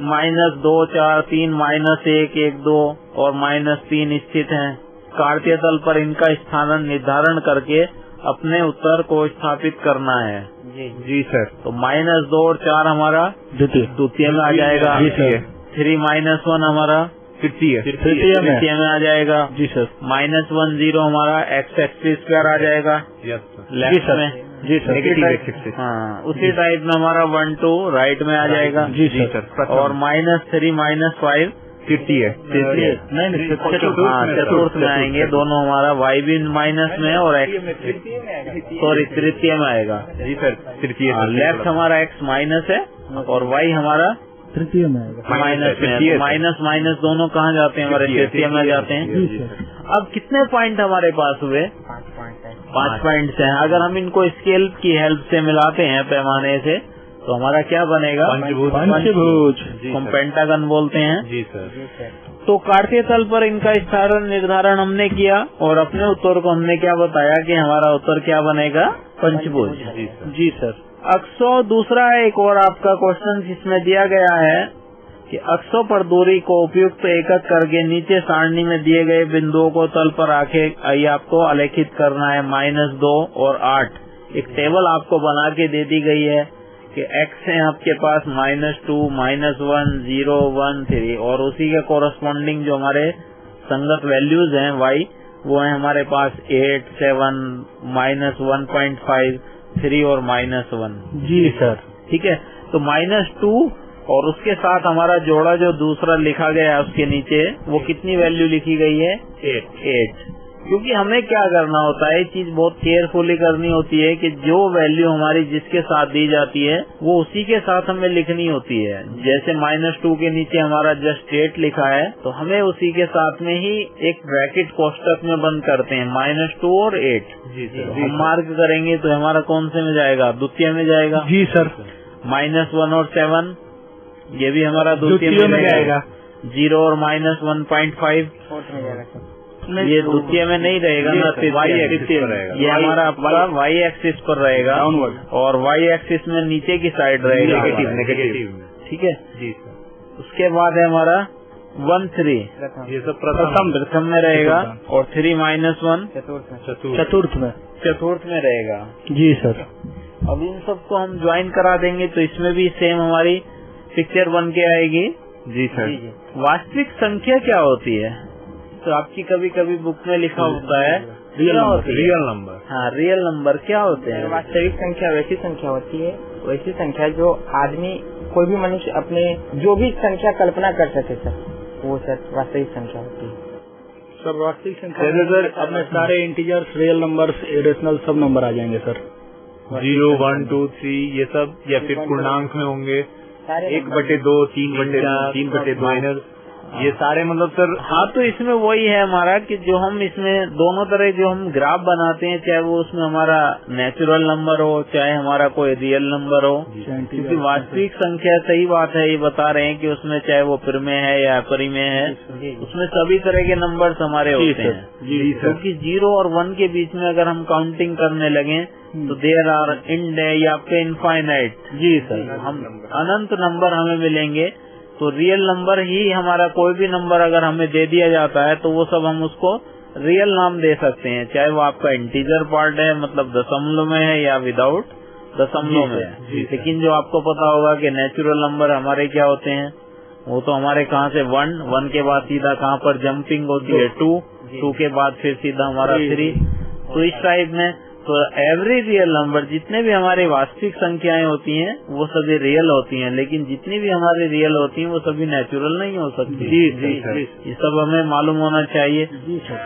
-2, 4, 3, -1, 1, 2 और -3 स्थित हैं। कार्तीय तल पर इनका स्थान निर्धारण करके अपने उत्तर को स्थापित करना है। जी सर। तो -2 और 4 हमारा द्वितीय में आ जाएगा। 3 -1 हमारा तृतीय में आ जाएगा। जी सर। -1, 0 हमारा x एक्सिस पर आ जाएगा लेफ्ट में। जी सर। Negative axis. हाँ, उसी टाइप में हमारा 1, 2 राइट में आ जाएगा। जी सर। और -3, -5 तृतीय। नहीं चतुर्थ में आएंगे दोनों। हमारा y भी माइनस में और x सॉरी तृतीय में आएगा। जी सर। तृतीय। लेफ्ट हमारा x माइनस है और y हमारा तृतीय में आएगा। माइनस में। माइनस माइनस दोनों कहाँ जाते हैं, हमारे तृतीय में जाते हैं। अब कितने पॉइंट हमारे पास हुए, 5 पॉइंट्स हैं। अगर हम इनको स्केल की हेल्प से मिलाते हैं पैमाने से, तो हमारा क्या बनेगा, पंचभुज, हम पेंटागन बोलते हैं। जी सर। तो कार्तीय तल पर इनका स्थान निर्धारण हमने किया और अपने उत्तर को हमने क्या बताया कि हमारा उत्तर क्या बनेगा, पंचभुज। जी सर। अक्षों दूसरा है एक और आपका क्वेश्चन जिसमें दिया गया है कि अक्षों पर दूरी को उपयुक्त एकक करके नीचे सारणी में दिए गए बिंदुओं को तल पर आइए आपको आलेखित करना है। -2 और 8 एक टेबल आपको बना के दे दी गई है कि x है आपके पास -2, -1, 0, 1, 3 और उसी के कोरस्पॉन्डिंग जो हमारे संगत वैल्यूज हैं y, वो है हमारे पास 8, 7, -1.5, 3 और -1। जी सर। ठीक है। तो -2 और उसके साथ हमारा जोड़ा जो दूसरा लिखा गया है उसके नीचे, वो कितनी वैल्यू लिखी गई है, 8। क्योंकि हमें क्या करना होता है, ये चीज बहुत केयरफुली करनी होती है कि जो वैल्यू हमारी जिसके साथ दी जाती है वो उसी के साथ हमें लिखनी होती है। जैसे -2 के नीचे हमारा जस्ट 8 लिखा है, तो हमें उसी के साथ में ही एक ब्रैकेट कोष्टक में बंद करते हैं, -2 और 8। हम मार्क करेंगे तो हमारा कौन से में जाएगा, द्वितीय में जाएगा। जी सर। -1 और 7 ये भी हमारा द्वितीय में जाएगा। 0 और -1.5 ये द्वितीय में नहीं रहेगा ना, y एक्सिस पर रहेगा। ये हमारा आपका y एक्सिस पर रहेगा और y एक्सिस में नीचे की साइड रहेगा, नेगेटिव। ठीक है। जी सर। उसके बाद है हमारा 1, 3 ये सब प्रथम में रहेगा और 3 -1 चतुर्थ में रहेगा। जी सर। अब इन सबको हम ज्वाइन करा देंगे तो इसमें भी सेम हमारी पिक्चर बन के आएगी। जी सर। वास्तविक संख्या क्या होती है, तो आपकी कभी कभी बुक में लिखा होता है रियल नंबर। हाँ, रियल नंबर क्या होते हैं। वास्तविक संख्या वैसी संख्या होती है, वैसी संख्या जो आदमी, कोई भी मनुष्य अपने जो भी संख्या कल्पना कर सके सर, वो सर वास्तविक संख्या होती है। सर वास्तविक संख्या सर अपने सारे इंटीजर्स, रियल नंबर्स, इरेशनल सब नंबर आ जाएंगे सर। 0, 1, 2, 3 ये सब, या फिर पूर्णांक में होंगे 1/2, 3/4, 3/2 ये सारे, मतलब सर। हाँ, तो इसमें वही है हमारा कि जो हम इसमें दोनों तरह जो हम ग्राफ बनाते हैं, चाहे वो उसमें हमारा नेचुरल नंबर हो चाहे हमारा कोई रियल नंबर हो, क्योंकि वास्तविक संख्या, सही बात है, ये बता रहे हैं कि उसमें चाहे वो परिमेय है या अपरिमेय है, उसमें सभी तरह के नंबर्स हमारे होते हैं। क्योंकि 0 और 1 के बीच में अगर हम काउंटिंग करने लगे तो देयर आर इनफाइनाइट। जी सर। हम अनंत नंबर हमें मिलेंगे। तो रियल नंबर ही हमारा, कोई भी नंबर अगर हमें दे दिया जाता है तो वो सब हम उसको रियल नाम दे सकते हैं, चाहे वो आपका इंटीजर पार्ट है, मतलब दशमलव में है, या विदाउट दशमलव में है। लेकिन जो आपको पता होगा कि नेचुरल नंबर हमारे क्या होते हैं, वो तो हमारे कहाँ से 1 के बाद सीधा कहाँ पर जंपिंग होती है 2 के बाद फिर सीधा हमारा 3। तो इस टाइप में तो एवरी रियल नंबर, जितने भी हमारी वास्तविक संख्याएं होती हैं वो सभी रियल होती हैं, लेकिन जितनी भी हमारी रियल होती हैं वो सभी नेचुरल नहीं हो सकती। जी, ये सब हमें मालूम होना चाहिए। जी सर।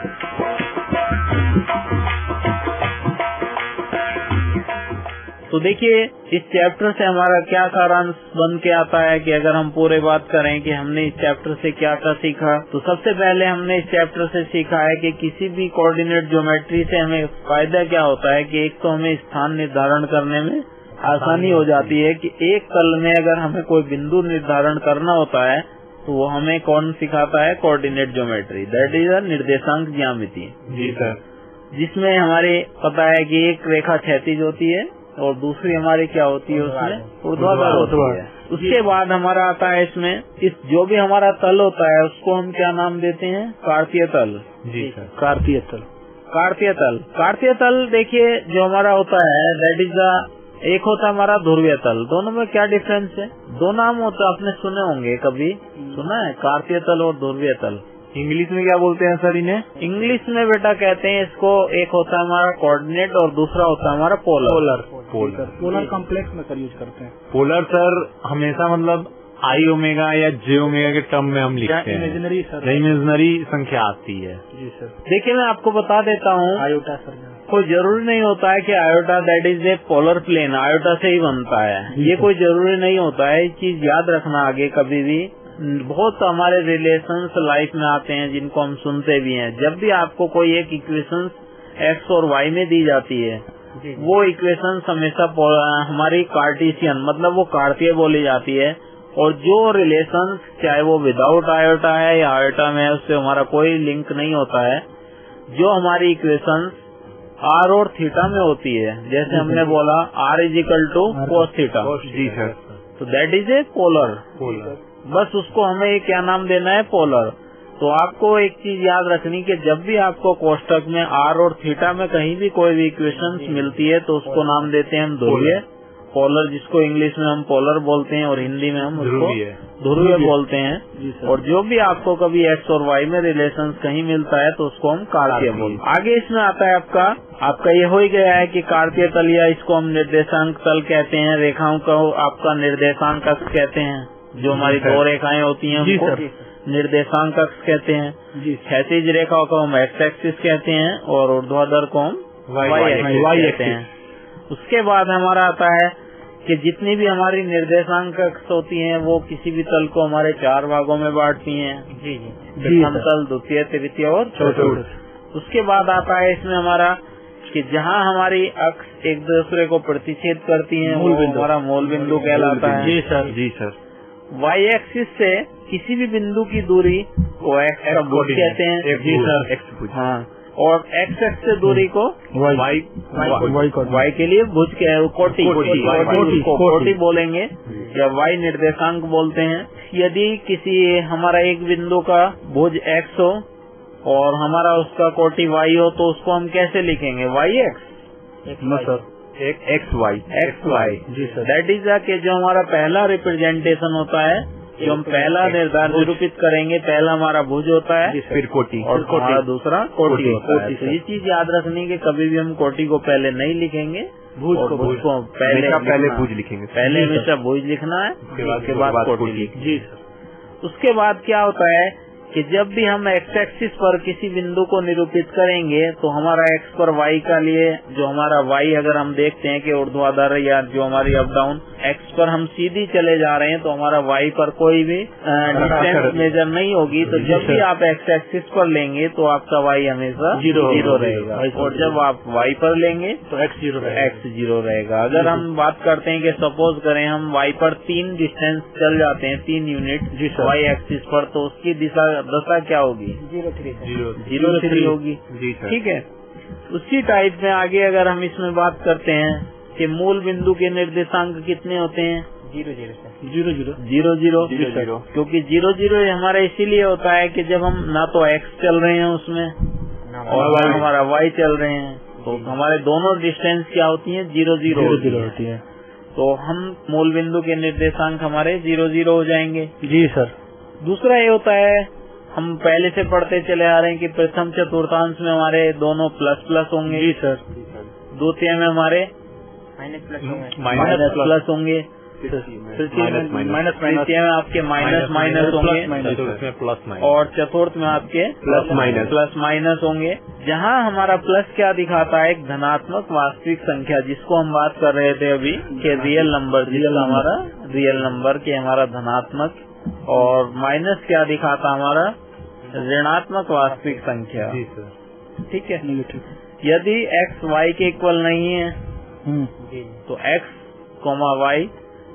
तो देखिए, इस चैप्टर से हमारा क्या सारांश बन के आता है कि अगर हम पूरे बात करें कि हमने इस चैप्टर से क्या क्या सीखा, तो सबसे पहले हमने इस चैप्टर से सीखा है कि किसी भी कोऑर्डिनेट ज्योमेट्री से हमें फायदा क्या होता है कि एक तो हमें स्थान निर्धारण करने में आसानी हो जाती है कि एक तल में अगर हमें कोई बिंदु निर्धारण करना होता है तो वो हमें कौन सिखाता है, coordinate geometry, that is a निर्देशांक ज्यामिति। जी सर। जिसमें हमारे पता है कि एक रेखा क्षैतिज होती है और दूसरी हमारी क्या होती है, उसमें ऊर्ध्वाधर होती है। उसके बाद हमारा आता है इसमें जो भी हमारा तल होता है उसको हम क्या नाम देते हैं, कार्तीय तल। जी सर। कार्तीय तल। कार्तीय तल देखिए जो हमारा होता है दैट इज एक होता है हमारा ध्रुवीय तल। दोनों में क्या डिफरेंस है, दो नाम होता है, आपने सुने होंगे, कभी सुना है कार्तीय तल और ध्रुवीय तल। इंग्लिश में क्या बोलते हैं सर इन्हें? इंग्लिश में बेटा कहते हैं इसको, एक होता है हमारा कोऑर्डिनेट और दूसरा होता है हमारा पोलर। पोलर कॉम्प्लेक्स में सर यूज करते हैं। पोलर सर हमेशा मतलब आई ओमेगा या जे ओमेगा के टर्म में हम लिखते हैं, इमेजिनरी सर, इमेजिनरी संख्या आती है। जी सर। देखिए मैं आपको बता देता हूँ, आयोटा सर, कोई जरूरी नहीं होता है कि iota that is a polar plane iota से ही बनता है, ये कोई जरूरी नहीं होता है। ये चीज याद रखना आगे कभी भी। बहुत हमारे रिलेशंस लाइफ में आते हैं जिनको हम सुनते भी हैं। जब भी आपको कोई एक इक्वेशंस एक्स और वाई में दी जाती है, वो इक्वेशंस हमेशा हमारी कार्टेशियन मतलब वो कार्तीय बोली जाती है, और जो रिलेशंस चाहे वो विदाउट आयोटा है या आयोटा में है उससे हमारा कोई लिंक नहीं होता है। जो हमारी इक्वेशंस आर और थीटा में होती है, जैसे हमने बोला R is equal to cos theta, जी सर, तो दैट इज ए पोलर। बस उसको हमें क्या नाम देना है, पोलर। तो आपको एक चीज याद रखनी कि जब भी आपको कोष्टक में आर और थीटा में कहीं भी कोई भी इक्वेशंस मिलती है तो उसको नाम देते हैं हम ध्रुवीय, पोलर, जिसको इंग्लिश में हम पोलर बोलते हैं और हिंदी में हम उसको ध्रुवीय बोलते हैं। और जो भी आपको कभी एक्स और वाई में रिलेशंस कहीं मिलता है तो उसको हम कार्तीय बोलते हैं। आगे इसमें आता है आपका ये हो ही गया है कि कार्तीय तल, या इसको हम निर्देशांक तल कहते हैं, रेखाओं को आपका निर्देशांक अक्ष कहते हैं। जो हमारी दो रेखाएं होती हैं उनको निर्देशांक अक्ष कहते हैं। क्षैतिज रेखाओं को हम एक्स एक्सिस कहते हैं और ऊर्ध्वाधर को हम वाई एक्सिस कहते हैं। उसके बाद हमारा आता है कि जितनी भी हमारी निर्देशांक अक्ष होती हैं वो किसी भी तल को हमारे 4 भागों में बांटती हैं, प्रथम तल, द्वितीय, तृतीय और चतुर्थ। उसके बाद आता है इसमें हमारा कि जहाँ हमारी अक्ष एक दूसरे को प्रतिच्छेद करती हैं वो हमारा मूल बिंदु कहलाता है। जी सर। वाई एक्सिस से किसी भी बिंदु की दूरी को एक्स का भुज कहते हैं। जी सर, एक्स भुज। हाँ, और एक्स एक्स से दूरी को वाई के लिए भुज के कोटि बोलेंगे या वाई निर्देशांक बोलते हैं। यदि किसी हमारा एक बिंदु का भुज एक्स हो और हमारा उसका कोटि वाई हो तो उसको हम कैसे लिखेंगे, वाई एक्स, एक्स वाई। जी सर। दैट इज के जो हमारा पहला रिप्रेजेंटेशन होता है, जो हम पहला निर्धारण निरूपित करेंगे, पहला हमारा भुज होता है, फिर कोटि, और हमारा दूसरा कोटि होता है। तो ये चीज याद रखनी कि कभी भी हम कोटि को पहले नहीं लिखेंगे, भुज को पहले भुज लिखेंगे। पहले हमेशा भुज लिखना है, उसके बाद कोटि लिखेंगे। जी सर। उसके बाद क्या होता है कि जब भी हम एक्स एक्सिस पर किसी बिंदु को निरूपित करेंगे तो हमारा एक्स पर वाई का लिए जो हमारा वाई अगर हम देखते हैं कि ऊर्ध्वाधर या जो हमारी अप डाउन, एक्स पर हम सीधी चले जा रहे हैं तो हमारा वाई पर कोई भी डिस्टेंस मेजर नहीं होगी। तो जब भी आप एक्स एक्सिस पर लेंगे तो आपका वाई हमेशा जीरो रहेगा, और जब आप वाई पर लेंगे तो एक्स जीरो रहेगा। अगर हम बात करते हैं कि सपोज करें हम वाई पर 3 डिस्टेंस चल जाते हैं, 3 यूनिट वाई एक्सिस पर, तो उसकी दशा क्या होगी, 0 होगी। ठीक है। उसी टाइप में आगे अगर हम इसमें बात करते हैं कि मूल बिंदु के निर्देशांक कितने होते हैं, 0 क्योंकि 0 हमारा इसीलिए होता है कि जब हम ना तो एक्स चल रहे हैं उसमें और हमारा y चल रहे हैं, तो हमारे दोनों डिस्टेंस क्या होती है? 0 0 होती है। तो हम मूल बिंदु के निर्देशांक हमारे 0 0 हो जाएंगे। जी सर। दूसरा ये होता है, हम पहले से पढ़ते चले आ रहे हैं कि प्रथम चतुर्थांश में हमारे दोनों प्लस प्लस होंगे। जी सर। द्वितीय में हमारे माइनस प्लस होंगे। माइनस प्लस होंगे। तृतीय में आपके माइनस माइनस होंगे, प्लस माइनस, और चतुर्थ में आपके प्लस माइनस होंगे। जहाँ हमारा प्लस क्या दिखाता है? एक धनात्मक वास्तविक संख्या, जिसको हम बात कर रहे थे अभी के रियल नंबर, हमारा रियल नंबर के हमारा धनात्मक, और माइनस क्या दिखाता हमारा? ऋणात्मक वास्तविक संख्या। ठीक है। यदि x y के इक्वल नहीं है तो x, y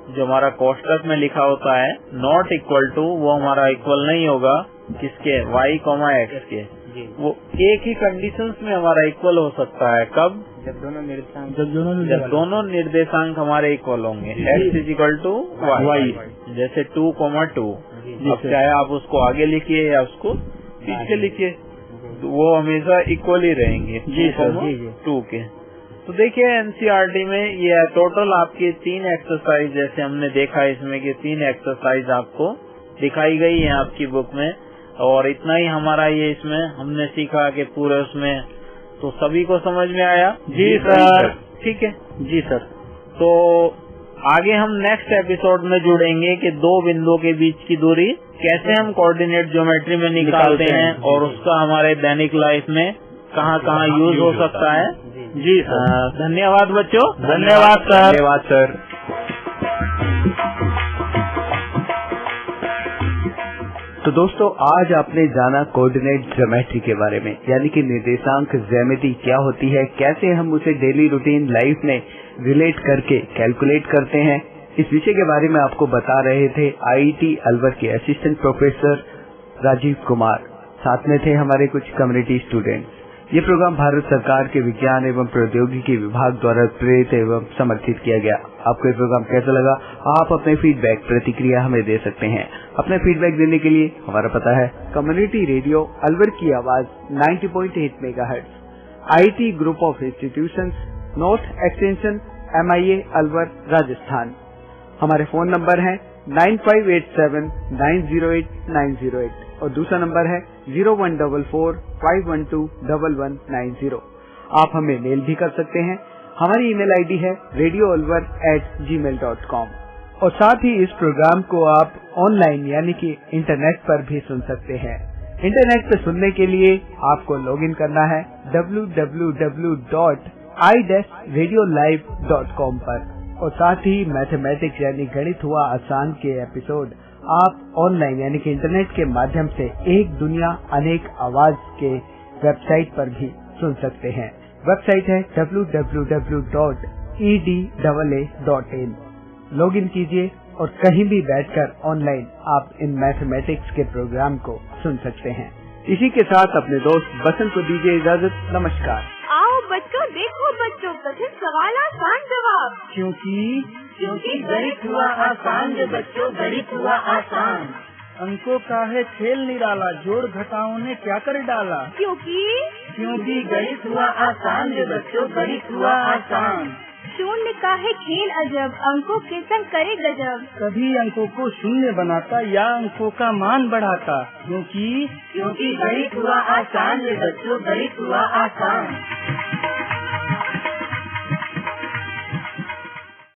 जो हमारा कोष्टक में लिखा होता है नॉट इक्वल टू, वो हमारा इक्वल नहीं होगा किसके? y, x के। वो एक ही कंडीशंस में हमारा इक्वल हो सकता है। कब? जब दोनों निर्देशांक हमारे इक्वल होंगे। x is equal to y, जैसे 2, 2। अब चाहे आप उसको आगे लिखिए या उसको पीछे लिखिए, तो वो हमेशा इक्वल ही रहेंगे। जी सर। 2 के। तो देखिए एनसीईआरटी में ये टोटल आपकी 3 एक्सरसाइज, जैसे हमने देखा इसमें कि 3 एक्सरसाइज आपको दिखाई गई है आपकी बुक में, और इतना ही हमारा ये इसमें हमने सीखा कि पूरे उसमें तो सभी को समझ में आया। जी सर। ठीक है। जी सर। तो आगे हम नेक्स्ट एपिसोड में जुड़ेंगे कि दो बिंदुओं के बीच की दूरी कैसे हम कोऑर्डिनेट ज्योमेट्री में निकालते हैं, और उसका हमारे दैनिक लाइफ में कहाँ कहाँ यूज हो सकता है। जी सर। धन्यवाद बच्चों। धन्यवाद सर। धन्यवाद सर। तो दोस्तों, आज आपने जाना कोऑर्डिनेट ज्योमेट्री के बारे में, यानी कि निर्देशांक ज्यामिति क्या होती है, कैसे हम उसे डेली रूटीन लाइफ में रिलेट करके कैलकुलेट करते हैं। इस विषय के बारे में आपको बता रहे थे आईआईटी अलवर के असिस्टेंट प्रोफेसर राजीव कुमार, साथ में थे हमारे कुछ कम्युनिटी स्टूडेंट्स। ये प्रोग्राम भारत सरकार के विज्ञान एवं प्रौद्योगिकी विभाग द्वारा प्रेरित एवं समर्थित किया गया। आपको ये प्रोग्राम कैसा लगा? आप अपने फीडबैक, प्रतिक्रिया हमें दे सकते हैं। अपने फीडबैक देने के लिए हमारा पता है कम्युनिटी रेडियो अलवर की आवाज 90.8 megahertz, IIT group of institutions, north extension, MIA Alwar, Rajasthan. हमारे फोन नंबर है 9587 908 908 और दूसरा नंबर है 0144 512 1190। आप हमें मेल भी कर सकते हैं। हमारी ईमेल आईडी है radioalwar@gmail.com। और साथ ही इस प्रोग्राम को आप ऑनलाइन यानी कि इंटरनेट पर भी सुन सकते हैं। इंटरनेट पर सुनने के लिए आपको लॉगिन करना है www.i-radiolive.com पर। और साथ ही मैथमेटिक्स यानी गणित हुआ आसान के एपिसोड आप ऑनलाइन यानी कि इंटरनेट के माध्यम से एक दुनिया अनेक आवाज के वेबसाइट पर भी सुन सकते हैं। वेबसाइट है www.edaa.in। लॉगिन कीजिए और कहीं भी बैठकर ऑनलाइन आप इन मैथमेटिक्स के प्रोग्राम को सुन सकते हैं। इसी के साथ अपने दोस्त बसंत को दीजिए इजाजत। नमस्कार। आओ बच्चों, देखो बच्चों, कठिन सवाल आसान जवाब। क्योंकि गणित हुआ आसान जो बच्चों, गणित हुआ आसान। अंकों का है खेल निराला, जोड़ घटाओं ने क्या कर डाला। क्योंकि गणित हुआ आसान जो बच्चों, गणित हुआ आसान। शून्य का है खेल अजब, अंकों के संग करे गजब। कभी अंकों को शून्य बनाता या अंकों का मान बढ़ाता। क्योंकि गणित हुआ आसान जो बच्चों, गणित हुआ आसान।